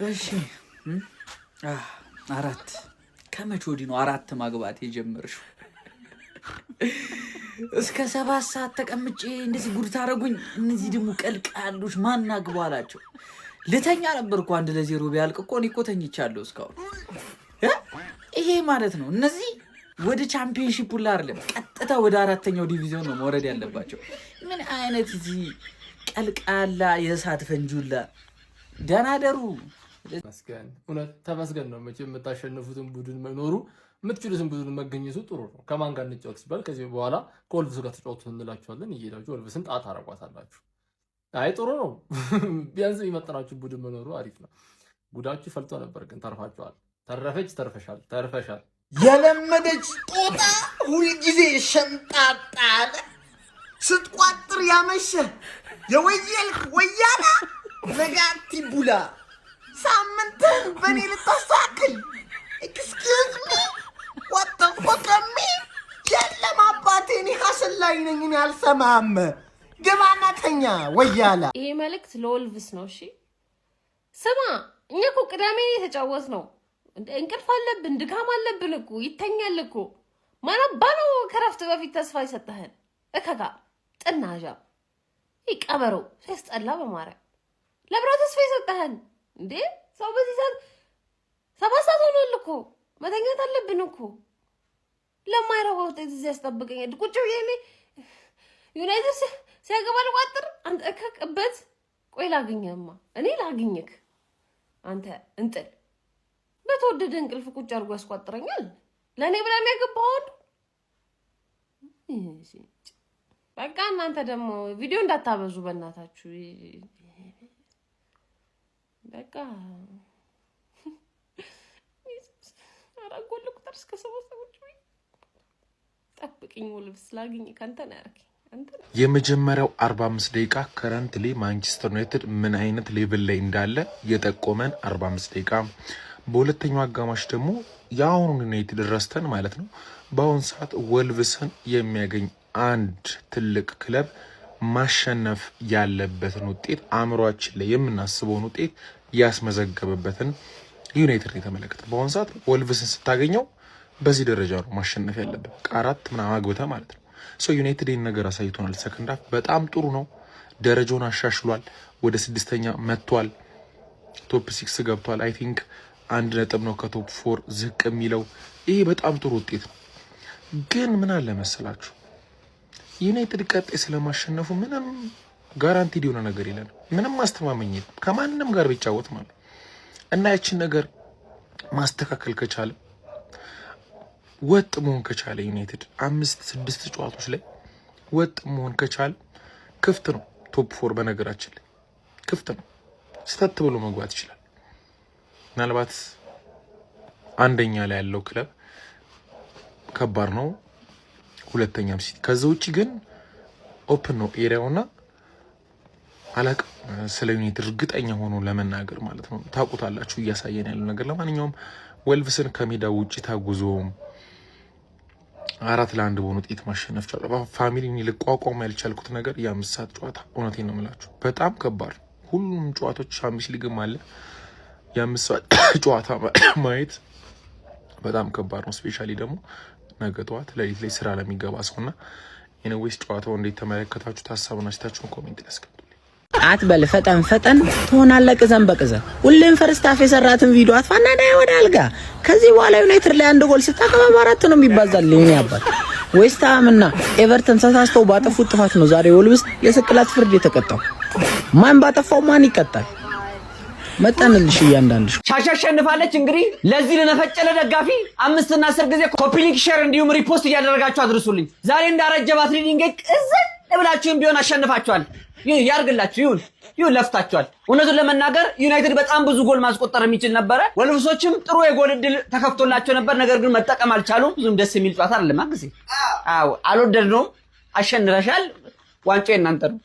እሺ አራት ከመቼ ወዲህ ነው አራት ማግባት የጀመርሽው? እስከ 7 ሰዓት ተቀምጬ እንደዚህ ጉድ ታረጉኝ። እነዚህ ደግሞ ቀልቃሉሽ ማን አግባላቸው? ልተኛ ነበርኩ 1-0 ቢያልቅ እኮ እኔ እኮ ተኝቻለሁ እስካሁን። ይሄ ማለት ነው እነዚህ ወደ ቻምፒዮንሺፕ ሁላ አይደለም ቀጥታ ወደ 4ኛው ዲቪዚዮን ነው መውረድ ያለባቸው። ምን አይነት እዚህ ቀልቃላ የእሳት ፈንጁላ ደናደሩ። ተመስገን እውነት ተመስገን ነው። መቼም የምታሸንፉትን ቡድን መኖሩ የምትችሉትን ቡድን መገኘቱ ጥሩ ነው። ከማን ጋር እንጫወት ሲባል ከዚህ በኋላ ከወልቭስ ጋር ተጫወቱ እንላችኋለን። እየሄዳችሁ ወልቭስን ጣት አረጓታላችሁ። አይ ጥሩ ነው። ቢያንስ የሚመጥናችሁ ቡድን መኖሩ አሪፍ ነው። ጉዳችሁ ፈልጦ ነበር ግን ተርፋችኋል። ተረፈች ተርፈሻል ተርፈሻል። የለመደች ጦጣ ሁልጊዜ ሸምጣጣ አለ ስትቋጥር ያመሸ የወየልክ ወያላ ነጋቲ ቡላ ሳምንትን በኔ ልታሳክል ኤክስኪውዝ ሚ ዋት ዘ ፋክ ሚ የለም አባቴ እኔ ሀስል ላይ ነኝ እኔ አልሰማም ግባና ተኛ ወያላ። ይሄ መልእክት ለወልቭስ ነው። እሺ ስማ፣ እኛ እኮ ቅዳሜ የተጫወት ነው። እንቅልፍ አለብን ድካም አለብን እኮ ይተኛል እኮ። ማናባ ነው ከረፍት በፊት ተስፋ ይሰጠህን እከካ ጥናዣ ይቀበሩ ሲያስጠላ በማርያም ለብሮ ተስፋ ይሰጠህን እንዴ? ሰው በዚህ ሰዓት 7 ሰዓት ሆኗል እኮ መተኛት አለብን እኮ። ለማይረባው ውጤት እዚህ ያስጠብቀኛል ቁጭ ብዬ እኔ ዩናይትድ ሲያገባ ልቋጥር አንተ እከቅበት። ቆይ ላግኘህማ እኔ ላግኘክ አንተ እንጥል በተወደደ እንቅልፍ ቁጭ አድርጎ ያስቋጥረኛል። ለእኔ ብላ የሚያገባውን በቃ እናንተ ደግሞ ቪዲዮ እንዳታበዙ በእናታችሁ። በቃ አራጎል ቁጥር እስከ 7 ሰዎች ወይ ጠብቅኝ ወልቭስ ላግኝ ካንተ ነው ያርኪ። የመጀመሪያው 45 ደቂቃ ከረንትሊ ማንቸስተር ዩናይትድ ምን አይነት ሌቭል ላይ እንዳለ የጠቆመን 45 ደቂቃ። በሁለተኛው አጋማሽ ደግሞ የአሁኑን ዩናይትድ ረስተን ማለት ነው በአሁን ሰዓት ወልቭስን የሚያገኝ አንድ ትልቅ ክለብ ማሸነፍ ያለበትን ውጤት አእምሯችን ላይ የምናስበውን ውጤት ያስመዘገበበትን ዩናይትድ የተመለከተ። በአሁን ሰዓት ወልቭስን ስታገኘው በዚህ ደረጃ ነው ማሸነፍ ያለበት። ቃራት ምናምን አግብተህ ማለት ነው። ሶ ዩናይትድ ይህን ነገር አሳይቶናል። ሰከንድ ሃፍ በጣም ጥሩ ነው። ደረጃውን አሻሽሏል። ወደ 6ኛ መጥቷል። ቶፕ 6 ገብቷል። አይ ቲንክ 1 ነጥብ ነው ከቶፕ 4 ዝቅ የሚለው። ይሄ በጣም ጥሩ ውጤት ነው። ግን ምን አለ መሰላችሁ ዩናይትድ ቀጣይ ስለማሸነፉ ምንም ጋራንቲድ የሆነ ነገር የለንም። ምንም ማስተማመኝ የለም ከማንም ጋር ቢጫወት ማለት እና ያችን ነገር ማስተካከል ከቻለ ወጥ መሆን ከቻለ ዩናይትድ 5-6 ጨዋታዎች ላይ ወጥ መሆን ከቻለ ክፍት ነው ቶፕ 4 በነገራችን ላይ ክፍት ነው። ስተት ብሎ መግባት ይችላል። ምናልባት አንደኛ ላይ ያለው ክለብ ከባድ ነው፣ ሁለተኛም ሲቲ። ከዛ ውጪ ግን ኦፕን ነው ኤሪያውና አላቅ ስለ ዩናይትድ እርግጠኛ ሆኖ ለመናገር ማለት ነው። ታውቁታላችሁ እያሳየን ያለው ነገር። ለማንኛውም ወልቭስን ከሜዳ ውጪ ታጉዞ 4-1 በሆነ ውጤት ማሸነፍ ቻለ። ፋሚሊን ልቋቋም ያልቻልኩት ነገር የ5 ሰዓት ጨዋታ እውነቴን ነው የምላችሁ በጣም ከባድ። ሁሉም ጨዋታዎች ቻምፒየንስ ሊግም አለ የ5 ሰዓት ጨዋታ ማየት በጣም ከባድ ነው። ስፔሻሊ ደግሞ ነገ ጠዋት ለሊት ላይ ስራ ለሚገባ ሰውና ኤኒዌይስ ጨዋታው እንዴት ተመለከታችሁ? ሀሳቡን አስተያየታችሁን ኮሜንት ላይ አስቀምጡ። አትበል ፈጠን ፈጠን ትሆናለህ ቅዘን በቅዘን። ሁሌም ፈርስት ሃፍ የሰራትን ቪዲዮ አጥፋና ዳይ ወደ አልጋ። ከዚህ በኋላ ዩናይትድ ላይ 1 ጎል ስታቀባ 4 ነው የሚባዛልኝ ያባል። ዌስት ሃም እና ኤቨርተን ተሳስተው ባጠፉት ጥፋት ነው ዛሬ ወልቭስ የስቅላት ፍርድ የተቀጣው። ማን ባጠፋው ማን ይቀጣል? መጣንልሽ እያንዳንድሽ ሻሻ አሸንፋለች። እንግዲህ ለዚህ ለነፈጨለ ደጋፊ 5 እና 10 ጊዜ ኮፒ ሊንክ ሼር እንዲሁም ሪፖስት እያደረጋችሁ አድርሱልኝ። ዛሬ እንዳረጀ ባትሪ ድንጋይ ቅዝን ብላችሁም ቢሆን አሸንፋችኋል። ያርግላችሁ ይሁን ለፍታችኋል። እውነቱን ለመናገር ዩናይትድ በጣም ብዙ ጎል ማስቆጠር የሚችል ነበረ። ወልቭሶችም ጥሩ የጎል እድል ተከፍቶላቸው ነበር። ነገር ግን መጠቀም አልቻሉም። ብዙም ደስ የሚል ጨዋታ አይደለም። አግዜ አልወደድነውም። አሸንፈሻል። ዋንጫው እናንተ ነው።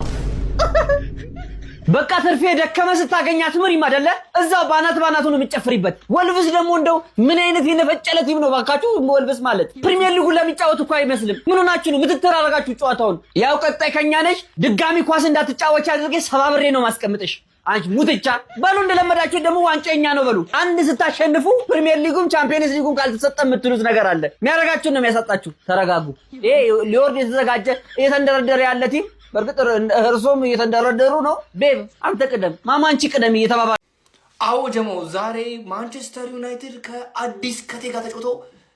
በቃ ትርፌ ደከመ ስታገኛት ምሪም አይደለ እዛው ባናቱ ነው የምጨፍሪበት። ወልቭስ ደግሞ እንደው ምን አይነት የነፈጨለ ቲም ነው ባካችሁ። ወልቭስ ማለት ፕሪሚየር ሊጉ ለሚጫወት እኮ አይመስልም። ምን ሆናችሁ ነው ምትተራረጋችሁ ጨዋታውን? ያው ቀጣይ ከኛ ነሽ። ድጋሚ ኳስ እንዳትጫወች አድርጌ ሰባብሬ ነው ማስቀምጥሽ። አንቺ ሙትቻ በሉ እንደለመዳችሁ ደግሞ ዋንጫኛ ነው በሉ። አንድ ስታሸንፉ ፕሪሚየር ሊጉም ቻምፒየንስ ሊጉም ካልተሰጠ የምትሉት ነገር አለ። የሚያረጋችሁ ነው የሚያሳጣችሁ። ተረጋጉ። ይሄ ሊወርድ የተዘጋጀ እየተንደረደረ ያለ ቲም በርግጥ እርሶም እየተንደረደሩ ነው። ቤብ አንተ ቅደም፣ ማማ አንቺ ቅደም እየተባባሉ አዎ ጀማው ዛሬ ማንቸስተር ዩናይትድ ከአዲስ ከቴጋ ተጫውቶ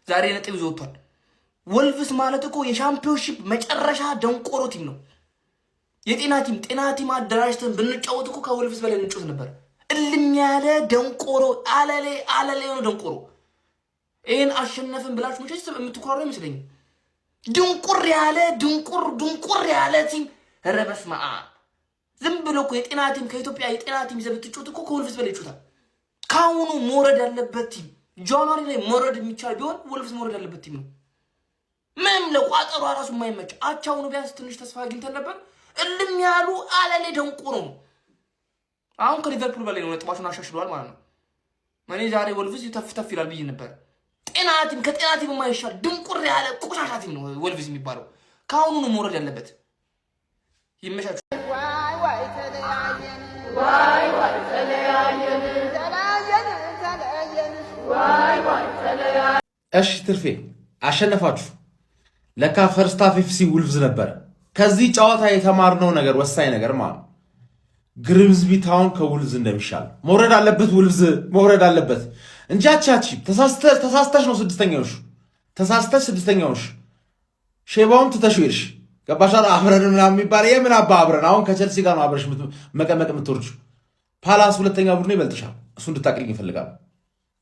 ዛሬ ነጥብ ይዞ ወጥቷል። ወልቭስ ማለት እኮ የሻምፒዮንሺፕ መጨረሻ ደንቆሮ ቲም ነው። የጤና ቲም አደራጅተን ብንጫወት እኮ ከወልቭስ በላይ እንጫወት ነበር። እልም ያለ ደንቆሮ አለሌ የሆነ ደንቆሮ። ይሄን አሸነፍን ብላችሁ መቼስ የምትኮራሩ አይመስለኝም። ድንቁር ያለ ቲም ረበስማ ዝም ብሎ እኮ የጤና ቲም ከኢትዮጵያ የጤና ቲም ይዘህ ብትጫወት እኮ ከወልቭስ በላይ ይጫወታል። ካሁኑ መውረድ ያለበት ቲም ጃንዋሪ ላይ መውረድ የሚቻል ቢሆን ወልቭስ መውረድ ያለበት ቲም ነው። ምንም ለቋጠሯ ራሱ የማይመች አቻውኑ ቢያንስ ትንሽ ተስፋ አግኝተን ነበር። እልም ያሉ አለሌ ደንቆሮ ነው። አሁን ከሊቨርፑል በላይ ነው ነጥባቸውን አሻሽለዋል ማለት ነው። እኔ ዛሬ ወልቭስ ተፍ ይላል ብዬ ነበር። ጤና ቲም ከጤና ቲም የማይሻል ድንቁር ያለ ቆሻሻ ቲም ነው ወልቭስ የሚባለው። ካሁኑ ነው መውረድ ያለበት። ይመሻችሁ። እሺ ትርፌ አሸነፋችሁ። ለካ ፈርስት ሃፍ ኤፍሲ ውልቭዝ ነበር። ከዚህ ጨዋታ የተማርነው ነገር ወሳኝ ነገር ማለት ነው ግሪምዝቢ ታውን ከውልቭዝ እንደሚሻል መውረድ አለበት። ውልቭዝ መውረድ አለበት እንጂ አቻቺ ተሳስተሽ ነው ስድስተኛው ሼባውን ትተሽ ሄድሽ። ገባሽ? አብረን ምናምን የሚባል የምን አባ አብረን አሁን ከቸልሲ ጋር ነው አብረሽ መቀመቅ የምትወርጂው። ፓላስ ሁለተኛ ቡድን ይበልጥሻል። እሱ እንድታቅልኝ ይፈልጋል።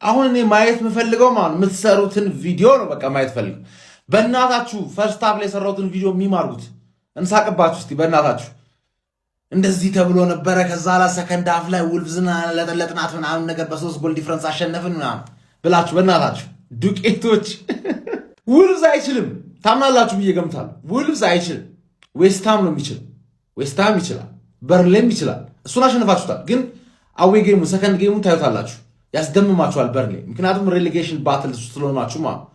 አሁን እኔ ማየት የምፈልገው ማለት የምትሰሩትን ቪዲዮ ነው። በቃ ማየት ፈልግ። በእናታችሁ ፈርስት ሃፍ ላይ የሰራሁትን ቪዲዮ የሚማርጉት እንሳቅባችሁ እስቲ በእናታችሁ። እንደዚህ ተብሎ ነበረ ከዛ ላ ሰከንድ ሃፍ ላይ ውልቭዝና ለጥናት ምናምን ነገር በ3 ጎል ዲፍረንስ አሸነፍን ምናምን ብላችሁ በእናታችሁ ዱቄቶች። ውልቭዝ አይችልም ታምናላችሁ ብዬ ገምታለሁ። ውልቭዝ አይችልም። ዌስትሃም ነው የሚችል። ዌስትሃም ይችላል፣ በርንሌም ይችላል። እሱን አሸንፋችሁታል። ግን አዌ ጌሙ ሰከንድ ጌሙ ታዩታላችሁ፣ ያስደምማችኋል በርንሌ። ምክንያቱም ሬሌጌሽን ባትል ስለሆናችሁ ማለት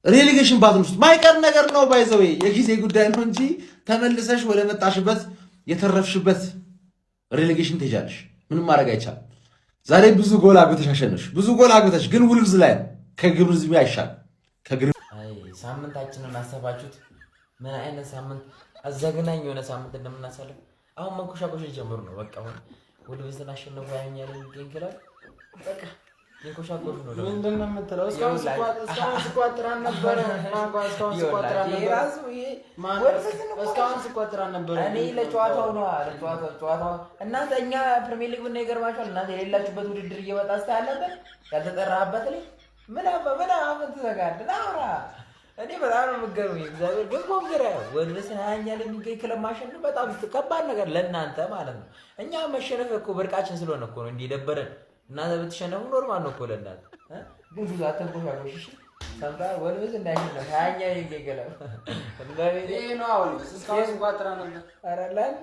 ሬሌጌሽን ባትል ውስጥ ማይቀር ነገር ነው። ባይዘው የጊዜ ጉዳይ ነው እንጂ ተመልሰሽ ወደ መጣሽበት የተረፍሽበት ሬሌጌሽን ትሄጃለሽ። ምንም ማድረግ አይቻልም። ዛሬ ብዙ ጎል አግብተሽ አሸነፍሽ፣ ብዙ ጎል አግብተሽ ግን ውልቭዝ ላይ ከግሪምዝቢ አይሻልም። ሳምንታችንን አሰባችሁት? ምን አይነት ሳምንት አዘግናኝ የሆነ ሳምንት እንደምናሳልፍ አሁን መንኮሻኮሽ ጀምሩ ነው። በቃ አሁን ውልቭዝን አሸነፉ ያኛል የሚገኝ ክላል በቃ የኮሻኮሽ ነው። ምንድን ነው የምትለው? እስካሁን ስቋጥራን ነበረ። እስካሁን ስቋጥራን ነበረ። እኔ ለጨዋታው ነው ለጨዋታው እናንተ እኛ ፕሪሚየር ሊግ ምን ይገርማችኋል? እናንተ የሌላችሁበት ውድድር እየወጣ ስታያለበት ያልተጠራህበት ላይ ምን አሁን ትዘጋለህ? አውራ እኔ በጣም ነው የምትገርሙኝ። እግዚአብሔር ግን ኮንግራ ወልቭስን ያኛል የሚገኝ ክለብ ማሸነፍ በጣም ከባድ ነገር ለእናንተ ማለት ነው። እኛ መሸነፍ እኮ ብርቃችን ስለሆነ እኮ ነው እንዲህ ደበረን። እናንተ ብትሸነፉ ኖርማል ነው እኮ ለእናንተ። ግን ብዙ አትንቆሻቆሽ እሺ። ሰምታ ወልቭስ እንዳይሸነፍ ያኛል የሚገኝ ክለብ እስካሁን ስንቋጥራ ነበር። ኧረ ላል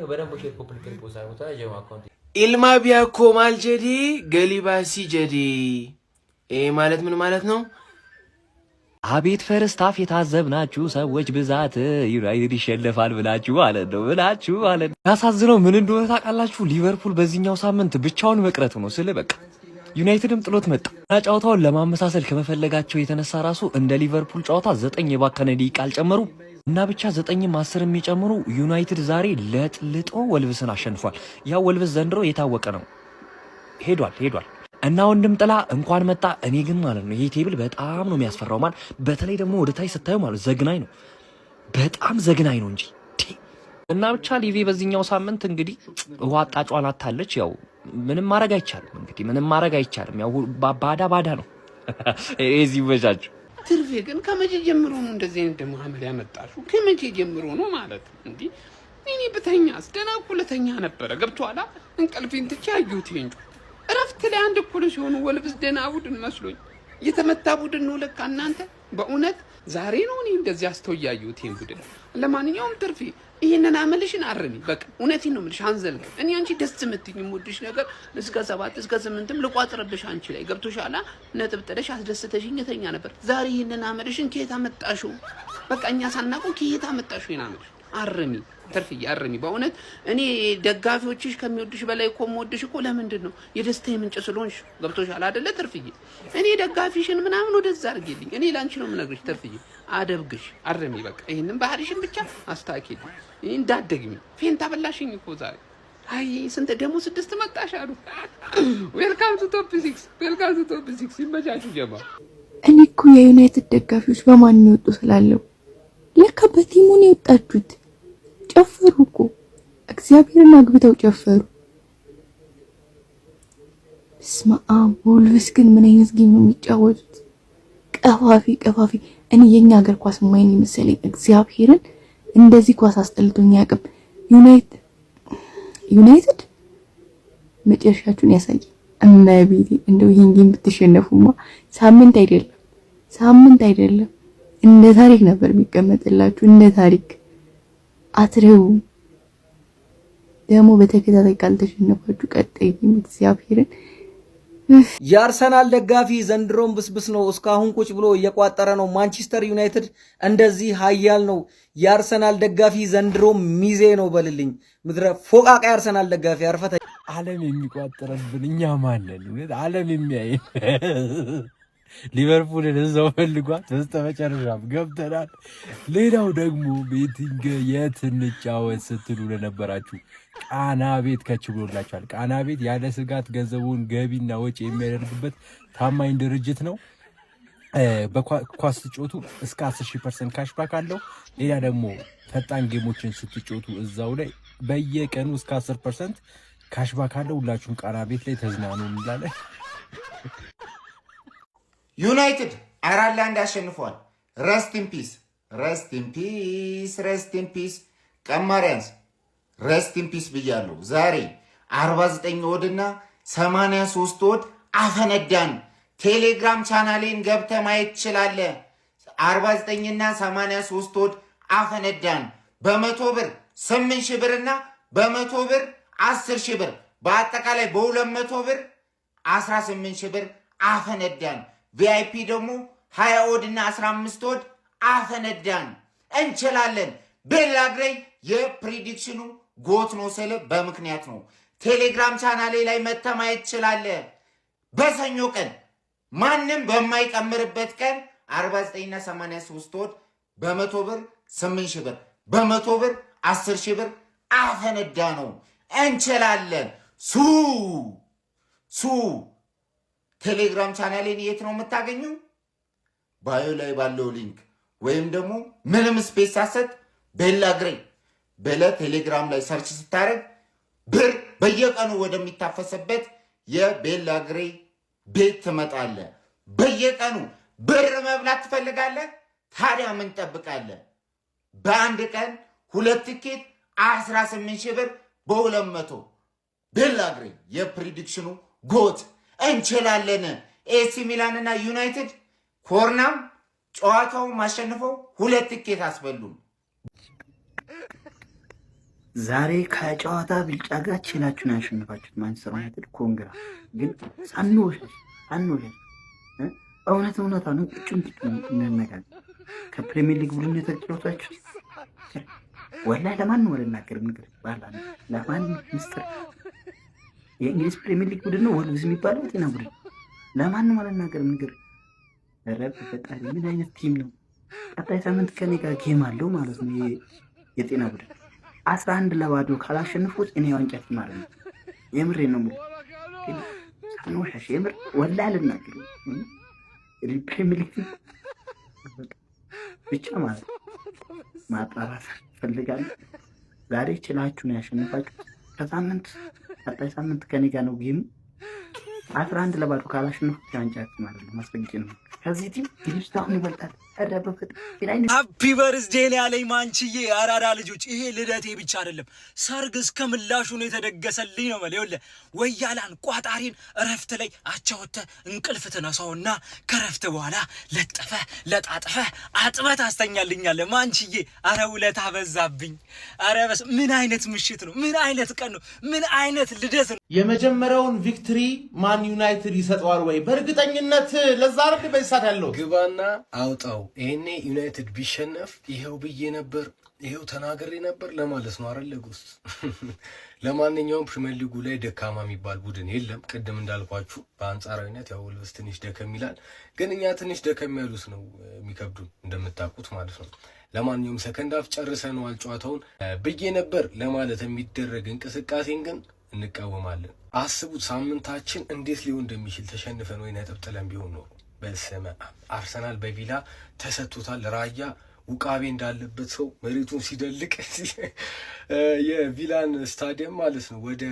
በደንብ ሼር ኮፕሊኬት ፖሳ ቦታ ጀማ አካውንት ኢልማ ቢያኮ ማልጀዲ ገሊባሲ ጀዲ። ይሄ ማለት ምን ማለት ነው? አቤት ፈርስት ሃፍ የታዘብናችሁ ሰዎች ብዛት ዩናይትድ ይሸነፋል ብላችሁ ማለት ነው ያሳዝነው ምን እንደሆነ ታውቃላችሁ? ሊቨርፑል በዚህኛው ሳምንት ብቻውን መቅረቱ ነው ስለ በቃ ዩናይትድም ጥሎት መጣ። ጨዋታውን ለማመሳሰል ከመፈለጋቸው የተነሳ ራሱ እንደ ሊቨርፑል ጨዋታ 9 የባከነ ደቂቃ አልጨመሩ እና ብቻ 9ም 10 የሚጨምሩ ዩናይትድ ዛሬ ለጥልጦ ወልቭስን አሸንፏል። ያው ወልቭስ ዘንድሮ የታወቀ ነው ሄዷል እና ወንድም ጥላ እንኳን መጣ። እኔ ግን ማለት ነው ይሄ ቴብል በጣም ነው የሚያስፈራው። ማለት በተለይ ደግሞ ወደ ታች ስታዩ ማለት ዘግናኝ ነው፣ በጣም ዘግናኝ ነው እንጂ እና ብቻ ሊቪ በዚህኛው ሳምንት እንግዲህ ውሃ አጣጯን አታለች። ያው ምንም ማድረግ አይቻልም። ያው ባዳ ነው። እዚህ ይበጃችሁ። ትርፌ ግን ከመቼ ጀምሮ ነው እንደዚህ አይነት ደግሞ አመል ያመጣሽው? ከመቼ ጀምሮ ነው ማለት እንዴ? እኔ ብተኛስ ደህና እኮ ልተኛ ነበረ። ገብቶሃል? እንቅልፌን ትቼ አየሁት እንጂ እረፍት ላይ አንድ እኩል ሲሆኑ ወልቭስ ደህና ቡድን መስሎኝ የተመታ ቡድን ነው ለካ እናንተ። በእውነት ዛሬ ነው እኔ እንደዚህ አስተውያየሁት ይሄን ቡድን። ለማንኛውም ትርፌ ይሄንን አመልሽን አርሚ። በቃ እውነቴን ነው የምልሽ አንዘልግ። እኔ አንቺ ደስ የምትይኝ የምወድሽ ነገር እስከ 7 እስከ 8ም ልቋጥርብሽ አንቺ ላይ ገብቶሻል። ነጥብ ጥለሽ አስደስተሽኝ የተኛ ነበር። ዛሬ ይሄንን አመልሽን ከየት አመጣሽው? በቃ እኛ ሳናውቀው ከየት አመጣሽው? ይሄን አመልሽ አርሚ ትርፍዬ አርሚ። በእውነት እኔ ደጋፊዎችሽ ከሚወድሽ በላይ እኮ የምወድሽ እኮ ለምንድን ነው የደስታዬ ምንጭ ስለሆንሽ። ገብቶሻል አይደለ ትርፍዬ? እኔ ደጋፊሽን ምናምን ወደዛ አድርጌልኝ። እኔ ላንቺ ነው የምነግርሽ ትርፍዬ። አደብግሽ አርሚ። በቃ ይሄንን ባህሪሽን ብቻ አስተካክል እንዳትደግሚ። ፌንታ በላሽኝ እኮ ዛሬ። አይ ስንት ደግሞ 6 መጣሽ አሉ። ዌልካም ቱ ቶፕ 6 ዌልካም ቱ ቶፕ 6 ይመቻችሁ ጀማ። እኔ እኮ የዩናይትድ ደጋፊዎች በማን ነው የወጡ ስላለው ለካ በቲሙ ነው የወጣችሁት። ጨፈሩ እኮ እግዚአብሔርን አግብተው ጨፈሩ። ስማ ወልቭስ ግን ምን አይነት ጌም ነው የሚጫወቱት? ቀፋፊ። እኔ የኛ ሀገር ኳስ ማይን መሰለኝ። እግዚአብሔርን እንደዚህ ኳስ አስጠልቶኝ ያቅም። ዩናይትድ መጨረሻችሁን ያሳይ። እመቤቴ እንደው ይሄን ጌም ብትሸነፉማ ሳምንት አይደለም እንደ ታሪክ ነበር የሚቀመጥላችሁ። እንደ ታሪክ አትረው ደግሞ በተከታታይ ካልተሸነፋችሁ ቀጣይ ጌም እግዚአብሔርን። የአርሰናል ደጋፊ ዘንድሮም ብስብስ ነው። እስካሁን ቁጭ ብሎ እየቋጠረ ነው። ማንቸስተር ዩናይትድ እንደዚህ ሀያል ነው። የአርሰናል ደጋፊ ዘንድሮም ሚዜ ነው በልልኝ። ምድረ ፎቃቃ የአርሰናል ደጋፊ አርፈተ ዓለም የሚቋጠረብን እኛ ማንን ዓለም የሚያይ ሊቨርፑልን እዛው ፈልጓት በስተመጨረሻም ገብተናል። ሌላው ደግሞ ቤቲንግ የት እንጫወት ስትሉ ለነበራችሁ ቃና ቤት ከችሎላችኋል። ቃና ቤት ያለ ስጋት ገንዘቡን ገቢና ወጪ የሚያደርግበት ታማኝ ድርጅት ነው። በኳስ ስትጮቱ እስከ 10% ካሽባክ አለው። ሌላ ደግሞ ፈጣን ጌሞችን ስትጮቱ እዛው ላይ በየቀኑ እስከ 10% ካሽባክ አለው። ሁላችሁም ቃና ቤት ላይ ተዝናኑ እንላለን። ዩናይትድ 4-1 አሸንፏል። ረስት ኢን ፒስ ቀማሪያንስ ረስት ኢን ፒስ ብያለሁ። ዛሬ 49 ወድና 83 ወድ አፈነዳን። ቴሌግራም ቻናሌን ገብተህ ማየት ትችላለህ። 49ና 83 ወድ አፈነዳን። በ100 ብር 8 ሺህ ብርና በ100 ብር 10 ሺህ ብር በአጠቃላይ በ200 ብር 18 ሺህ ብር አፈነዳን። ቪአይፒ ደግሞ 20 ወድና 15 ወድ አፈነዳን። እንችላለን። ቤላግሬይ የፕሪዲክሽኑ ጎት ነው ስለ በምክንያት ነው። ቴሌግራም ቻናሌ ላይ መተህ ማየት ትችላለህ። በሰኞ ቀን ማንም በማይቀምርበት ቀን 49ና 83 ወድ በ100 ብር 8 ሺህ ብር በ100 ብር 10 ሺህ ብር አፈነዳ ነው። እንችላለን። ሱ ቴሌግራም ቻናሌን የት ነው የምታገኙ? ባዮ ላይ ባለው ሊንክ ወይም ደግሞ ምንም ስፔስ ሳሰጥ ቤላግሬይ ብለህ ቴሌግራም ላይ ሰርች ስታደርግ ብር በየቀኑ ወደሚታፈሰበት የቤላግሬይ ቤት ትመጣለህ። በየቀኑ ብር መብላት ትፈልጋለህ? ታዲያ ምን ጠብቃለህ? በአንድ ቀን 2 ቲኬት 18 ሺህ ብር በ200 ቤላግሬይ የፕሪዲክሽኑ ጎት። እንችላለን። ኤሲ ሚላንና ዩናይትድ ኮርናም ጨዋታው ማሸንፈው 2 ቲኬት አስበሉም። ዛሬ ከጨዋታ ብልጫ ጋር ችላችሁን ያሸንፋችሁት ማንቸስተር ዩናይትድ ኮንግራ። ግን ሳንወሸሽ እውነት ነው። ቁጭም እንነጋገር። ከፕሪሚየር ሊግ ቡድን የተጫወታችሁት ወላሂ ለማንም አልናገርም። ነገር ባላ ለማንም ሚስጥር የእንግሊዝ ፕሪሚየር ሊግ ቡድን ነው ወልቭስ የሚባለው የጤና ቡድን። ለማንም አልናገርም። ነገር ረብ ፈጣሪ ምን አይነት ቲም ነው? ቀጣይ ሳምንት ከኔ ጋር ጌም አለው ማለት ነው። የጤና ቡድን 11-0 ካላሸነፉት እኔ ዋንጫ ቲም ማለት ነው። የምሬ ነው ሙሉ ሳንወሻሽ የምር ወላሂ አልናገርም። ፕሪሚየር ሊግ ብቻ ማለት ማጣራት ፈልጋለሁ። ዛሬ ችላችሁ ነው ያሸነፋችሁ። ከሳምንት ቀጣይ ሳምንት ከኔ ጋር ነው ጌሙ። 11-0 ካላሸነፉት ዋንጫ ቲም ማለት ነው። ማስፈንጭ ነው። ከዚህ ቲም ግሪስታውን ይበልጣል። ሃፒ በርዝዴይ ነው ያለኝ ማንችዬ። አራዳ ልጆች ይሄ ልደቴ ብቻ አይደለም ሰርግ እስከ ምላሹ ነው የተደገሰልኝ ነው ማለት ይኸውልህ። ወያላን ቋጣሪን እረፍት ላይ አቻወተ እንቅልፍ ትነሳውና ከረፍት በኋላ ለጣጥፈ አጥበት አስተኛልኛለህ ማንችዬ። አረ ውለታ በዛብኝ። አረ በስ ምን አይነት ምሽት ነው? ምን አይነት ቀን ነው? ምን አይነት ልደት ነው? የመጀመሪያውን ቪክትሪ ማን ዩናይትድ ይሰጠዋል ወይ? በእርግጠኝነት ለዛ አይደል በይሳት ያለው ግባና አውጣው። ይሄኔ ዩናይትድ ቢሸነፍ ይሄው ብዬ ነበር። ይሄው ተናግሬ ነበር ለማለት ነው አይደል ጉስ። ለማንኛውም ፕሪሚየር ሊጉ ላይ ደካማ የሚባል ቡድን የለም። ቅድም እንዳልኳችሁ በአንጻራዊነት ያው ወልቭስ ትንሽ ደከም ይላል፣ ግን እኛ ትንሽ ደከም ያሉት ነው የሚከብዱ እንደምታውቁት ማለት ነው። ለማንኛውም ሰከንድ አፍ ጨርሰነዋል ጨዋታውን ብዬ ነበር ለማለት የሚደረግ እንቅስቃሴን ግን እንቃወማለን። አስቡት ሳምንታችን እንዴት ሊሆን እንደሚችል ተሸንፈን ወይ ነጥብ ጥለን ቢሆን ነው። በስመ አብ አርሰናል በቪላ ተሰጥቶታል። ራያ ውቃቤ እንዳለበት ሰው መሬቱን ሲደልቅ የቪላን ስታዲየም ማለት ነው ወደ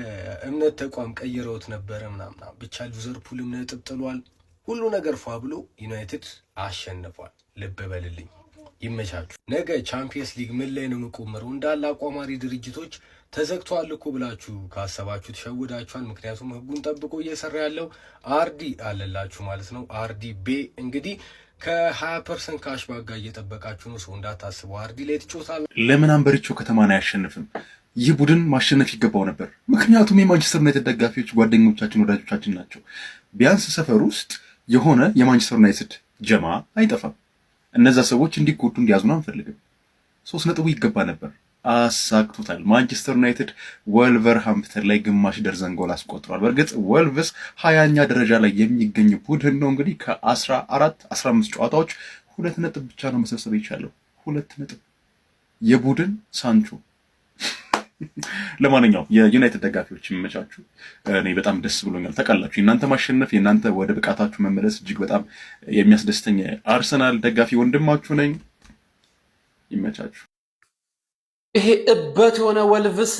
እምነት ተቋም ቀይረውት ነበረ ምናምና። ብቻ ሊቨርፑልም ነጥብ ጥሏል። ሁሉ ነገር ፏ ብሎ ዩናይትድ አሸንፏል። ልብ በልልኝ። ይመቻችሁ። ነገ ቻምፒየንስ ሊግ ምን ላይ ነው የምቆመረው? እንዳለ አቋማሪ ድርጅቶች ተዘግቷል እኮ ብላችሁ ካሰባችሁ ተሸውዳችኋል። ምክንያቱም ህጉን ጠብቆ እየሰራ ያለው አርዲ አለላችሁ ማለት ነው። አርዲ ቤ እንግዲህ ከ20% ካሽ ባጋ እየጠበቃችሁ ነው። ሰው እንዳታስቡ አርዲ ላይ ትጮታል። ለምን አንበሪቾ ከተማን አያሸንፍም? ይህ ቡድን ማሸነፍ ይገባው ነበር። ምክንያቱም የማንቸስተር ዩናይትድ ደጋፊዎች ጓደኞቻችን፣ ወዳጆቻችን ናቸው። ቢያንስ ሰፈር ውስጥ የሆነ የማንቸስተር ዩናይትድ ጀማ አይጠፋም። እነዛ ሰዎች እንዲጎዱ እንዲያዝኑ አንፈልግም። 3 ነጥቡ ይገባ ነበር። አሳክቶታል። ማንቸስተር ዩናይትድ ወልቨርሃምፕተን ላይ ግማሽ ደርዘን ጎል አስቆጥሯል። በእርግጥ ወልቭስ 20ኛ ደረጃ ላይ የሚገኝ ቡድን ነው። እንግዲህ ከ15 ጨዋታዎች 2 ነጥብ ብቻ ነው መሰብሰብ የቻለው። 2 ነጥብ የቡድን ሳንቾ። ለማንኛውም የዩናይትድ ደጋፊዎች ይመቻችሁ። እኔ በጣም ደስ ብሎኛል። ተቃላችሁ የእናንተ ማሸነፍ፣ የእናንተ ወደ ብቃታችሁ መመለስ እጅግ በጣም የሚያስደስተኝ አርሰናል ደጋፊ ወንድማችሁ ነኝ። ይመቻችሁ። ይሄ እበት የሆነ ወልቭስ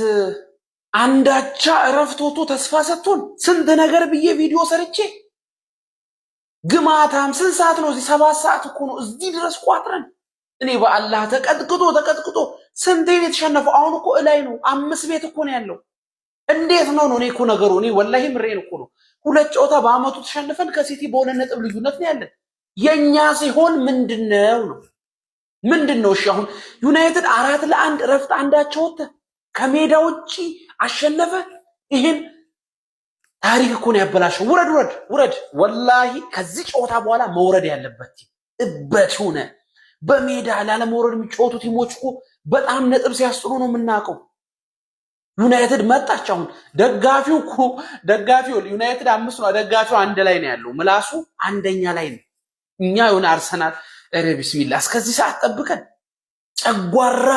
አንዳቻ እረፍት ወጥቶ ተስፋ ሰጥቶን ስንት ነገር ብዬ ቪዲዮ ሰርቼ ግማታም ስንት ሰዓት ነው? እዚህ 7 ሰዓት እኮ ነው እዚህ ድረስ ቋጥረን። እኔ በአላህ ተቀጥቅጦ ስንት ቤት የተሸነፈው? አሁን እኮ እላይ ነው 5 ቤት እኮ ነው ያለው። እንዴት ነው እኔ እኮ ነገሩ እኔ ወላሂ ምሬን እኮ ነው። 2 ጨዋታ በአመቱ ተሸንፈን ከሲቲ በ2 ነጥብ ልዩነት ነው ያለን። የኛ ሲሆን ምንድነው ነው ምንድነው? እሺ አሁን ዩናይትድ 4-1 እረፍት አንዳቸው ወጣ ከሜዳ ውጪ አሸነፈ። ይሄን ታሪክ እኮ ነው ያበላሸው። ውረድ። ወላሂ ከዚህ ጨዋታ በኋላ መውረድ ያለበት እበት ሆነ። በሜዳ ላለመውረድ የሚጫወቱ ቲሞች እኮ በጣም ነጥብ ሲያስጥሉ ነው የምናውቀው። ዩናይትድ መጣች። አሁን ደጋፊው ዩናይትድ 5 ነው፣ ደጋፊው 1 ላይ ነው ያለው። ምላሱ 1ኛ ላይ ነው። እኛ የሆነ አርሰናል ኧረ ቢስሚላ እስከዚህ ሰዓት ጠብቀን ጨጓራ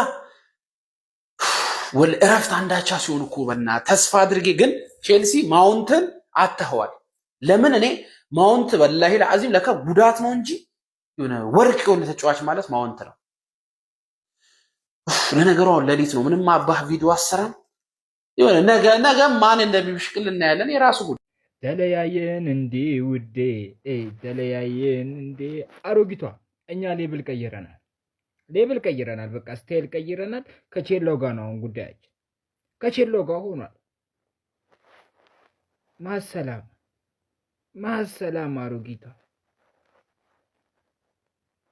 እረፍት አንዳቻ ሲሆን እኮ በእናትህ ተስፋ አድርጌ። ግን ቼልሲ ማውንትን አተኸዋል። ለምን እኔ ማውንት ወላሂ ለአዚም ለካ ጉዳት ነው እንጂ የሆነ ወርቅ የሆነ ተጫዋች ማለት ማውንት ነው። ለነገሩ አሁን ሌሊት ነው፣ ምንም አባህ ቪዲዮ አሰራም። የሆነ ነገ ማን እንደሚብሽቅል እናያለን። የራሱ ጉዳይ። ተለያየን እንዴ ውዴ፣ ተለያየን እንዴ አሮጊቷ። እኛ ሌብል ቀይረናል፣ በቃ ስታይል ቀይረናል። ከቼላው ጋር ነው አሁን ጉዳያችን፣ ከቼላው ጋር ሆኗል። ማሰላም አሮጊቷ።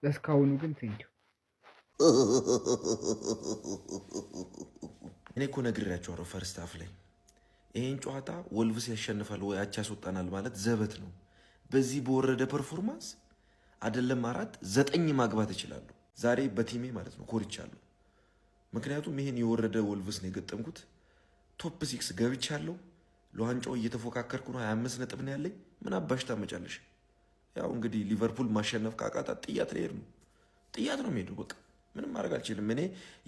እስካሁኑ ግን ትንጆ እኔ እኮ ነግሬያቸዋለሁ ፈርስት ሃፍ ላይ ይሄን ጨዋታ ወልቭስ ያሸንፋል ወይ አቻ ያስወጣናል ማለት ዘበት ነው። በዚህ በወረደ ፐርፎርማንስ አይደለም 4-9 ማግባት ይችላሉ። ዛሬ በቲሜ ማለት ነው ኮርቻለሁ። ምክንያቱም ይሄን የወረደ ወልቭስ ነው የገጠምኩት። ቶፕ 6 ገብቻለሁ። ለዋንጫው እየተፎካከርኩ ነው። 25 ነጥብ ነው ያለኝ። ምን አባሽ ታመጫለሽ? ያው እንግዲህ ሊቨርፑል ማሸነፍ ካቃጣ ጥያት ላይ ነው የሚሄደው። በቃ ምንም ማድረግ አልችልም። እኔ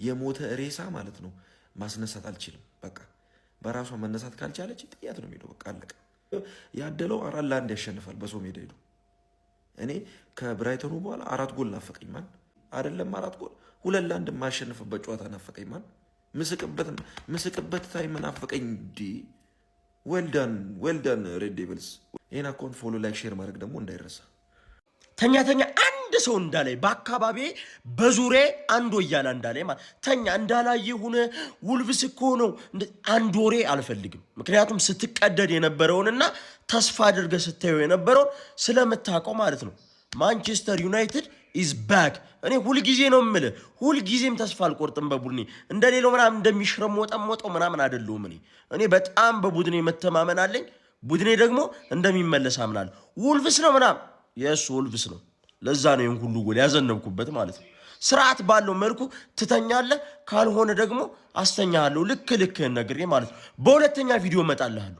የሞተ ሬሳ ማለት ነው ማስነሳት አልችልም። በቃ በራሷ መነሳት ካልቻለች ጥያት ነው የሚሄደው። በቃ አለቀ። ያደለው 4-1 ያሸንፋል በሰው ሜዳ ሄዶ። እኔ ከብራይተኑ በኋላ 4 ጎል ናፈቀኝ ማን አይደለም 4 ጎል 2-1 የማያሸንፍበት ጨዋታ ናፈቀኝ ማን ምስቅበት ታይም ናፈቀኝ። እንዲ ዌልዳን ሬድ ዴቪልስ። ይሄን አካውንት ፎሎ፣ ላይክ፣ ሼር ማድረግ ደግሞ እንዳይረሳ። ተኛ አንድ ሰው እንዳላይ በአካባቢ በዙሪያ አንድ ወያላ እንዳላይ ማለት ተኛ እንዳላይ ሆነ። ውልቭስ እኮ ነው አንድ ወሬ አልፈልግም። ምክንያቱም ስትቀደድ የነበረውንና ተስፋ አድርገህ ስታየው የነበረውን ስለምታውቀው ማለት ነው። ማንቸስተር ዩናይትድ ኢዝ ባክ። እኔ ሁልጊዜ ነው የምልህ፣ ሁልጊዜም ተስፋ አልቆርጥም በቡድኔ። እንደሌላው ምናምን እንደሚሽረሞጠው ምናምን አይደለሁም። እኔ በጣም በቡድኔ መተማመን አለኝ። ቡድኔ ደግሞ እንደሚመለስ አምናለሁ። ውልቭስ ነው ምናምን የእሱ ውልቭስ ነው። ለዛ ነው ይሄን ሁሉ ጎል ያዘነብኩበት ማለት ነው። ስርዓት ባለው መልኩ ትተኛለህ፣ ካልሆነ ደግሞ አስተኛለሁ ልክህን ነግሬ ማለት ነው። በሁለተኛ ቪዲዮ እመጣልሃለሁ።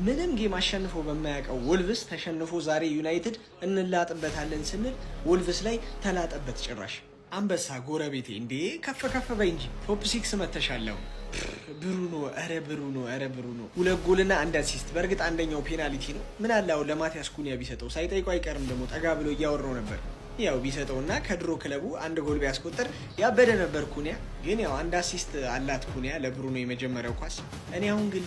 ምንም ጌም አሸንፎ በማያውቀው ወልቭስ ተሸንፎ ዛሬ ዩናይትድ እንላጥበታለን ስንል ወልቭስ ላይ ተላጠበት ጭራሽ። አንበሳ ጎረቤቴ እንዴ ከፍ በይ እንጂ ቶፕ 6 መተሻለው። ብሩኖ ኧረ ብሩኖ 2 ጎልና 1 አሲስት። በእርግጥ አንደኛው ፔናልቲ ነው። ምን አለው ለማቲያስ ኩኒያ ቢሰጠው፣ ሳይጠይቀው አይቀርም። ደግሞ ጠጋ ብሎ እያወራው ነበር። ያው ቢሰጠውና ከድሮ ክለቡ 1 ጎል ቢያስቆጥር ያበደ ነበር ኩኒያ። ግን ያው 1 አሲስት አላት ኩኒያ ለብሩኖ የመጀመሪያው ኳስ። እኔ አሁን ግን